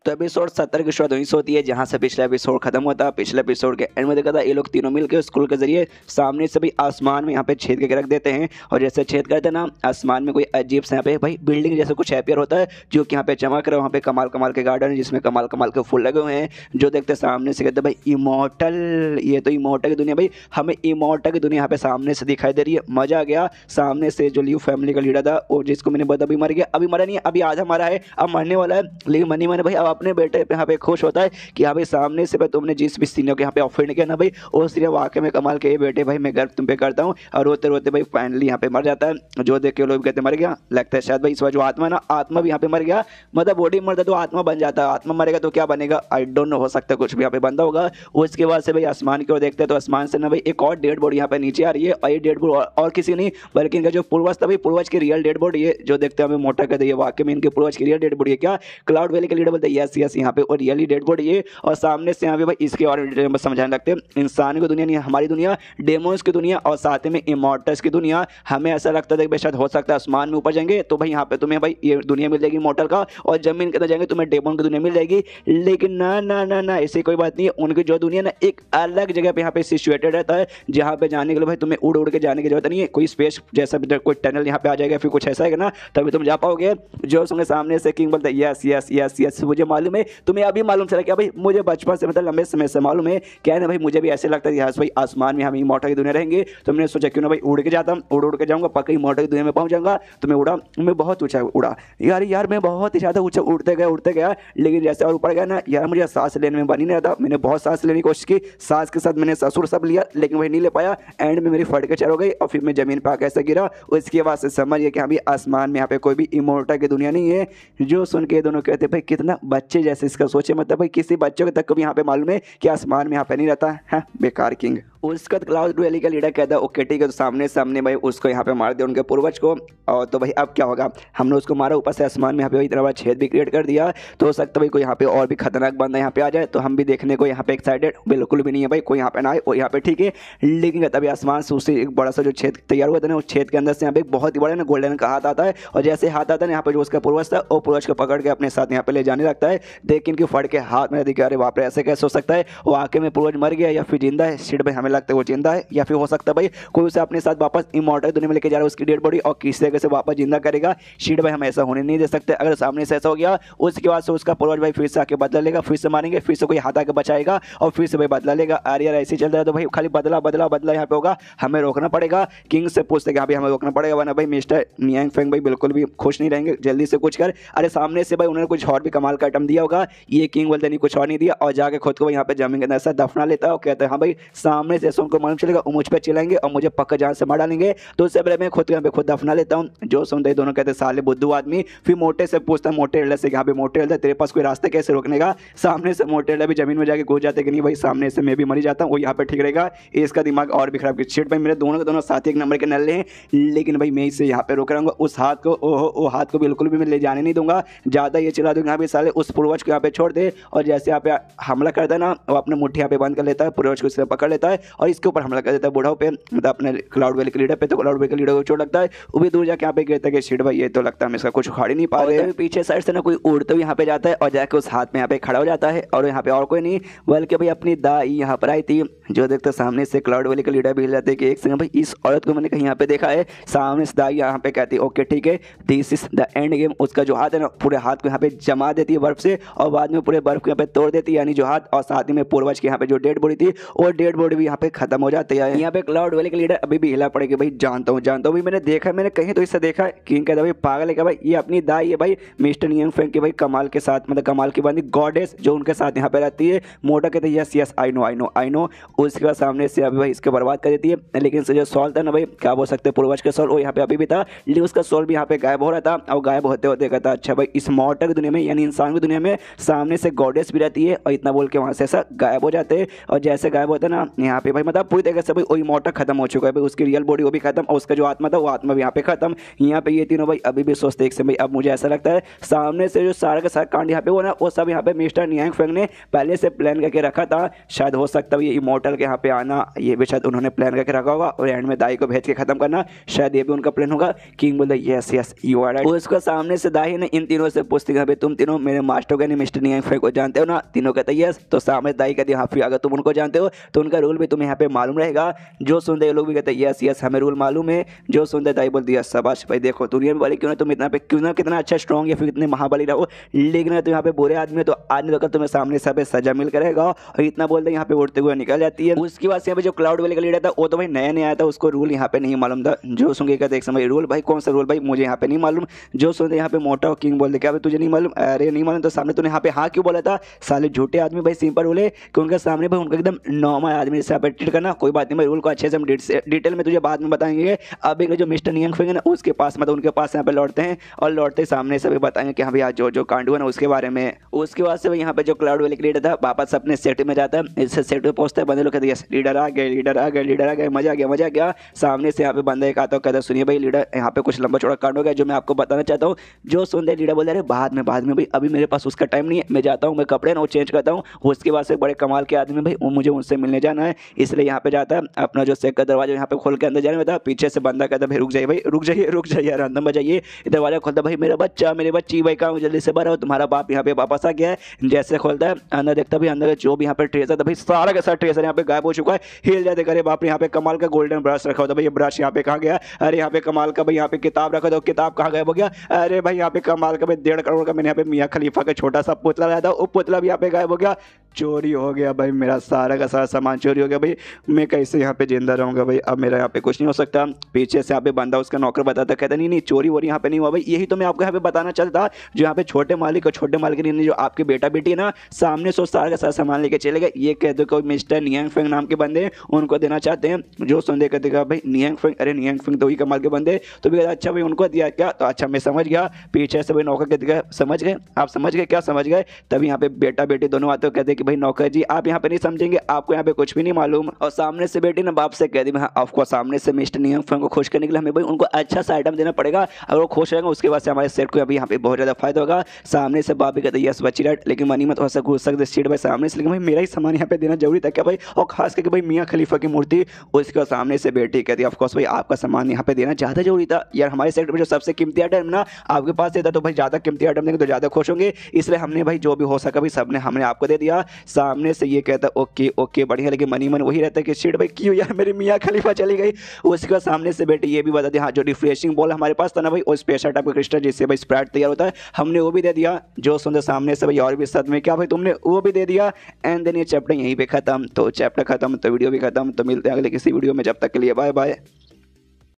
तो एपिसोड 70 की शुरुआत वहीं से होती है जहाँ से पिछला एपिसोड खत्म होता है। पिछले एपिसोड के एंड में देखा था ये लोग तीनों मिलकर स्कूल के जरिए सामने से भी आसमान में यहाँ पे छेद करके रख देते हैं और जैसे छेद करते हैं ना आसमान में कोई अजीब से यहाँ पे भाई बिल्डिंग जैसे कुछ अपियर होता है जो कि यहाँ पे चमक रहा है। वहाँ पे कमाल कमाल के गार्डन है जिसमें कमाल कमाल के फूल लगे हुए हैं जो देखते सामने से कहते हैं भाई इमोर्टल, ये तो इमोर्टल की दुनिया भाई, हमें इमोर्टल की दुनिया यहाँ पे सामने से दिखाई दे रही है। मजा आ गया। सामने से जो लियो फैमिली का लीडर था और जिसको मैंने बताया अभी मर गया, अभी मरा नहीं है, अभी आधा मरा है, अब मरने वाला है, लेकिन मनी मैंने भाई अब अपने बेटे पे यहाँ पे खुश होता है कि हाँ भाई सामने से भाई तुमने जिस भी सीनियर को यहाँ पे ऑफेंड किया ना भाई वो सीनियर वाकई में कमाल के बेटे भाई मैं गर्व तुम पे करता हूँ। और रोते रोते भाई फाइनली यहाँ पे मर जाता है। जो देख के लोग कहते मर गया, लगता है शायद भाई इस बार जो आत्मा ना आत्मा भी यहाँ पे मर गया, मतलब बॉडी मरता तो आत्मा बन जाता है, आत्मा मरेगा तो क्या बनेगा आई डोंट नो, हो सकता है कुछ भी यहाँ पे बंदा होगा। उसके बाद से भाई आसमान की ओर देखते हैं तो आसमान से ना भाई एक और डेड बॉडी यहाँ पे नीचे आ रही है और ये डेड बॉडी और किसी नहीं बल्कि इनका जो पूर्वज था भाई पूर्वज की रियल डेड बॉडी है जो देखते हैं हमें मोटा कर दिए वाकई में इनके पूर्वज की रियल डेड बॉडी है। क्या क्लाउड वैली के लीडर बोलते हैं यस यस यहाँ पे और रियली डेड बॉडी है। और सामने से यहाँ पे भाई इसके और डिटेल में समझाने लगते हैं इंसान की दुनिया नहीं हमारी दुनिया, डेमोन्स की दुनिया और साथ में इमॉर्टल्स की दुनिया। हमें ऐसा लगता था कि शायद हो सकता है आसमान में ऊपर जाएंगे तो भाई यहाँ पे तुम्हें भाई ये दुनिया मिल जाएगी इमॉर्टल का और जमीन के अंदर जाएंगे तुम्हें डेमोन की दुनिया मिल जाएगी। लेकिन ना ना ना ना ऐसी कोई बात नहीं है। उनकी जो दुनिया ना एक अलग जगह पे यहाँ पे सिचुएटेड रहता है जहाँ पे जाने के लिए भाई तुम्हें उड़ उड़ के जाने की जरूरत नहीं है। कोई स्पेस जैसा कोई टनल यहाँ पे आ जाएगा फिर कुछ ऐसा है ना तभी तुम जा पाओगे। जो सुने सामने से किंग बोलता है यस यस यस यस मुझे मालूम है, तुम्हें अभी मालूम चला क्या भाई, मुझे बचपन से मतलब लंबे समय से मालूम है। क्या है ना भाई मुझे भी ऐसे लगता है यस भाई आसमान में हम इमॉर्टल की दुनिया रहेंगे तो मैंने सोचा क्यों ना भाई उड़ के जाता हूँ, उड़ के जाऊँगा पक्का इमॉर्टल की दुनिया में पहुँच जाऊँगा। तो मैं उड़ा, मैं बहुत ऊँचा उड़ा यार मैं बहुत ही ज़्यादा ऊँचा उड़ते गया लेकिन जैसे और ऊपर गया ना यार मुझे सांस लेने में बनी नहीं रहा था। मैंने बहुत सांस लेने की कोशिश की, सांस के साथ मैंने ससुर सब लिया लेकिन वही नहीं ले पाया। एंड में मेरी फट के चल हो गई और फिर मैं जमीन पर आकर ऐसे गिरा। उसके बाद से समझिए कि अभी आसमान में यहाँ पे कोई भी इमोर्टल की दुनिया नहीं है। जो सुन के दोनों कहते भाई कितना बच्चे जैसे इसका सोचे, मतलब भाई किसी बच्चों के तक को भी यहाँ पे मालूम है कि आसमान में यहाँ पे नहीं रहता है बेकार किंग। उसका क्लाउड वैली का लीडर कहता है ओके ठीक है तो सामने सामने भाई उसको यहाँ पे मार दिया उनके पूर्वज को। और तो भाई अब क्या होगा, हमने उसको मारा ऊपर से आसमान में यहाँ पे इतना बड़ा छेद भी क्रिएट कर दिया तो हो सकता है भाई कोई यहाँ पे और भी खतरनाक बंदा यहाँ पे आ जाए तो हम भी देखने को यहाँ पे एक्साइटेड बिल्कुल भी नहीं है भाई कोई यहाँ पे ना आए और यहाँ पे ठीक है। लेकिन तभी आसमान से उससे एक बड़ा सा जो छेद तैयार हुआ था ना उस छेद के अंदर से यहाँ पे एक बहुत ही बड़ा ना गोल्डन का हाथ आता है और जैसे हाथ आता है यहाँ पे जो उसका पूर्वज था वो पूर्वज को पकड़ के अपने साथ यहाँ पे ले जाने लगता है। देख इनकी फट के हाथ में देखा अरे बाप रे ऐसे कैसे हो सकता है, वो आके में पूर्वज मर गया या फिर जिंदा है। शिट भाई हमें लगता है वो जिंदा है या फिर हो सकता है भाई कोई उसे अपने साथ वापस इमॉर्टल दुनिया में लेके जा रहा है उसकी डेड बॉडी और किस तरीके से वापस जिंदा करेगा। शिट भाई हम ऐसा होने नहीं दे सकते। अगर सामने से ऐसा हो गया उसके बाद से उसका पूर्वज भाई फिर से आके बदला लेगा, फिर से मारेंगे, फिर से कोई हाथ आके बचाएगा और फिर से भाई बदला लेगा। अरे यार ऐसे चल रहा है तो भाई खाली बदला बदला बदला यहाँ पे होगा, हमें रोकना पड़ेगा। किंग से पूछते कि हमें रोकना पड़ेगा वरना भाई मिस्टर नियांग फेंग भाई बिल्कुल भी खुश नहीं रहेंगे, जल्दी से कुछ कर। अरे सामने से भाई उन्होंने कुछ और भी कमाल का आइटम दिया होगा, ये किंग बोलते नहीं कुछ और नहीं दिया और जाके खुद को यहाँ पे जमीन के अंदर ऐसा दफना लेता है और कहता है हाँ भाई सामने से उनको मालूम चलेगा वो मुझ पर चिल्लाएंगे और मुझे पक्का जान से मार डालेंगे तो उससे पहले मैं खुद यहाँ पे खुद दफना लेता हूँ। जो सुनते दोनों कहते साले बुद्धू आदमी। फिर मोटे से पूछता है मोटे एल्डर से यहाँ पे मोटे एल्डर तेरे पास कोई रास्ते कैसे रोकने का। सामने से मोटे एल्डर भी जमीन में जाके घुस जाते कि नहीं भाई सामने से मैं भी मरी जाता हूँ वो यहाँ पे ठीक रहेगा। इसका दिमाग और भी खराब। शिट भाई मेरे दोनों के दोनों साथ एक नंबर के नल्ले हैं लेकिन भाई मैं इसे यहाँ पे रोक रहा उस हाथ को, वो हाथ को बिल्कुल भी मैं ले जाने नहीं दूंगा। ज़्यादा ये चला दूंगा यहाँ पे साले उस पूर्वज को यहाँ पे छोड़ दे। और जैसे यहाँ पे हमला करता है ना वो अपने मुट्ठी यहाँ पे बंद कर लेता है, पूर्वज को इससे पकड़ लेता है और इसके ऊपर हमला कर देता है बूढ़ाओं पे, मतलब अपने क्लाउड वैली के लीडर पे। तो क्लाउड वैली के लीडर को चोट लगता है, वो भी दूर जाके यहाँ पे गिरता है कि शिट भाई ये तो लगता है हम इसका कुछ उखाड़ ही नहीं पा रहे। पीछे साइड से ना कोई उड़ते हुए यहाँ पे जाता है और जाके उस हाथ में यहाँ पे खड़ा हो जाता है और यहाँ पे और कोई नहीं बल्कि भाई अपनी दाई यहाँ पर आई थी। जो देखते सामने से क्लाउड वैली का लीडर भी हिल जाते हैं कि एक सेकंड भाई इस औरत को मैंने कहीं यहाँ पे देखा है। सामने से दाई यहाँ पे कहती है ओके ठीक है this is the end game. उसका जो हाथ है ना पूरे हाथ को यहाँ पे जमा देती है बर्फ से और बाद में पूरे बर्फ को यहाँ पे तोड़ देती है यानी जो हाथ, और साथ ही में पूर्वज के यहाँ पे जो डेड बॉडी थी और डेड बॉडी भी यहाँ पे खत्म हो जाती है। यहाँ पे क्लाउड वैली का लीडर अभी भी हिला पड़ेगा भाई जानता हूँ भाई मैंने देखा मैंने कहीं तो इससे देखा है। किंग कहता भाई पागल है क्या भाई, ये अपनी दाई है भाई मिस्टर नियांग फेंग की भाई कमाल के साथ, मतलब कमाल की बंदी गॉडेस जो उनके साथ यहाँ पे रहती है। मोटा कहते हैं यस यस आई नो। उसके बाद सामने से अभी भाई इसके बर्बाद कर देती है। लेकिन जो सॉल था ना भाई क्या बोल सकते हैं पूर्वज के सॉल वो यहाँ पे अभी भी था लेकिन उसका सॉल भी यहाँ पे गायब हो रहा था और गायब होते होते कहता अच्छा भाई इस मॉर्टल की दुनिया में यानी इंसान की दुनिया में सामने से गॉडेस भी रहती है और इतना बोल के वहाँ से ऐसा गायब हो जाते हैं। और जैसे गायब होता है ना यहाँ पे भाई मतलब पूरी तरीके से भाई वही मॉर्टल खत्म हो चुका है भाई, उसकी रियल बॉडी वो भी खत्म और उसका जो आत्मा था वो आत्मा भी यहाँ पे खत्म। यहाँ पे ये तीनों भाई अभी भी सोचते एक भाई अब मुझे ऐसा लगता है सामने से जो सारा का सारा कांड यहाँ पे वो ना वो सब यहाँ पे मिस्टर नियांग फेंग ने पहले से प्लान करके रखा था। शायद हो सकता है ये इमोर्टल होटल के यहाँ पे आना ये भी शायद उन्होंने प्लान करके रखा होगा और एंड में दाई को भेज के खत्म करना, शायद ये भी उनका प्लान होगा। किंग बोलता है yes yes you are right. उसको सामने से दाई ने इन तीनों से पूछती है भाई तुम तीनों मेरे मास्टर को मिस्टर नियांगफेंग को जानते हो ना? तीनों कहते हैं यस। तो सामने दाई कहती है हाँ फिर अगर तुम उनको जानते हो तो उनका रूल भी तुम्हें यहाँ पे मालूम रहेगा। जो सुनते लोग भी कहते हैं यस यस हमें रूल मालूम है। जो सुनते दाई बोलती है शाबाश भाई, देखो दुनिया में वाले क्यों ना तुम इतना पे क्यों ना कितना अच्छा स्ट्रॉन्ग या फिर कितने महाबली रहो, लेकिन अगर तुम यहाँ पे बुरे आदमी हो तो आज नहीं तो तुम्हें सामने सब सजा मिल करेगा। और इतना बोलते यहाँ पे उड़ते हुए निकल जाती है। उसके बाद यहाँ पे जो क्लाउड वाले का लीडर था वो तो भाई नया नया आया था, उसको रूल यहाँ पे नहीं मालूम था। जो सुन के एक समय रूल भाई कौन सा रूल भाई मुझे यहाँ पे नहीं मालूम। जो सुनते यहाँ पे मोटा और किंग बोलते क्या भाई तुझे नहीं मालूम? अरे नहीं मालूम तो सामने तूने यहाँ पे हाँ क्यों बोला था? साले झूठे आदमी भाई सिंपल बोले कि उनके सामने भाई उनका एकदम नॉर्मल आदमी से आप ट्रीट करना। कोई बात नहीं भाई, रूल को अच्छे से हम डिटेल में तुझे बाद में बताएंगे। अब एक जो मिस्टर नियांगफेंग है ना उसके पास मतलब उनके पास यहाँ पे लौटते हैं और लौटते सामने से भी बताएंगे कि हाँ भैया जो जो कांड हुआ ना उसके बारे में। उसके बाद से यहाँ पे जो क्लाउड वाले लीडर था वापस अपने सेट में जाता है। इससे सेट पे पहुंचता है, बंदे लोग कहते हैं लीडर आ गए लीडर आ गए लीडर आ गए, मजा आ गया मजा आ गया। सामने से यहाँ पे बंदा एक आता है कहता है सुनिए भाई लीडर यहाँ पे कुछ लंबा चौड़ा कांड हो गया जो मैं आपको बताना चाहता हूँ। जो सुनते लीडर बोलते अरे बाद में भाई अभी मेरे पास उसका टाइम नहीं है, मैं जाता हूँ मैं कपड़े ना वो चेंज करता हूँ। उसके बाद से बड़े कमाल के आदमी भाई मुझे उनसे मिलने जाना है, इसलिए यहाँ पे जाता है। अपना जो सेट का दरवाजा यहाँ पे खोल के अंदर जाने में पीछे से बंदा कहता भाई रुक जाइए भाई रुक जाइए यार अंदर बजाइए। दरवाजा खोलता भाई मेरा बच्चा मेरे बच्ची भाई काम जल्दी से भरा हो, तुम्हारा बाप यहाँ पे वापस आ गया है। जैसे खोलता है अंदर देखता भाई अंदर जो भी यहाँ पे ट्रेजर था भाई सारा का सारा ट्रेजर यहाँ पे गायब हो चुका है। हिल जाते करे बाप ने यहाँ पे कमाल का गोल्डन ब्रश रखा होता भाई, ये ब्रश यहाँ पे कहाँ गया? अरे यहाँ पे कमाल का भाई यहाँ पे किताब रखा था, किताब कहाँ गायब हो गया? अरे भाई यहाँ पे कमाल का भाई 1.5 करोड़ का मैंने यहाँ पे मियाँ खलीफा का छोटा सा पुतला लाया था, वो पुतला भी यहाँ पे गायब हो गया। चोरी हो गया भाई, मेरा सारा का सारा सामान चोरी हो गया भाई, मैं कैसे यहाँ पे जिंदा रहूँगा भाई, अब मेरा यहाँ पे कुछ नहीं हो सकता। पीछे से यहाँ पे बंदा उसका नौकर बताता कहता नहीं चोरी वोरी यहाँ पे नहीं हुआ भाई। यही तो मैं आपको यहाँ पे बताना चाहता, जो यहाँ पे छोटे मालिक और छोटे मालिक ने जो आपके बेटा बेटी है ना सामने से सारा का सारा सामान लेके चले गए। ये कह दो कोई मिस्टर नियांगफेंग नाम के बंदे उनको देना चाहते हैं। जो संदेह कहते भाई नियांगफेंग, अरे नियांगफेंग तो ही कमाल के बंदे, तो भी अच्छा भाई उनको दिया क्या? तो अच्छा मैं समझ गया। पीछे से भाई नौकर कहते समझ गए आप? समझ गए क्या? समझ गए। तभी यहाँ पे बेटा बेटी दोनों आते कहते कि भाई नौकर जी आप यहाँ पे नहीं समझेंगे, आपको यहाँ पे कुछ भी नहीं मालूम। और सामने से बेटी ना बाप से कह दी आपको सामने से मिस्टर नियांगफेंग को खुश करने के लिए हमें भाई उनको अच्छा सा आइटम देना पड़ेगा। अगर वो खुश रहेंगे उसके बाद से हमारे सेट को अभी यहाँ पे बहुत ज़्यादा फायदा होगा। सामने से बाप भी कहते यस बच्ची राइट, लेकिन मनी मत हो घुस सकते सीट भाई सामने से, लेकिन भाई मेरा ही सामान यहाँ पे देना जरूरी था क्या भाई? और खास करके भाई मियाँ खलीफा की मूर्ति। उसके सामने से बेटी कहती है ऑफकोर्स भाई आपका सामान यहाँ पे देना ज़्यादा जरूरी था यार, हमारे सेट में जो सबसे कीमती आइटम ना आपके पास देता तो भाई ज़्यादा कीमती आइटम देंगे तो ज़्यादा खुश होंगे, इसलिए हमने भाई जो भी हो सका भाई सबने हमने आपको दे दिया। सामने से ये कहता ओके ओके बढ़िया, लेकिन मनी मन वही रहता है कि सीट भाई क्यों यार मेरी मियाँ खलीफा चली गई। उसके सामने से बेटी ये भी बता दी हाँ जो रिफ्रेशिंग बॉल हमारे पास था ना भाई वो स्पेशल टाइप का क्रिस्टल जिससे भाई स्प्राइट तैयार होता है हमने वो भी दे दिया। जो सुनते सामने से भाई और भी साथ में क्या भाई तुमने वो भी दे दिया। एंड देन ये चैप्टर यहीं पे खत्म। तो चैप्टर खत्म तो वीडियो भी खत्म। तो मिलते हैं अगले किसी वीडियो में, जब तक के लिए बाय बाय।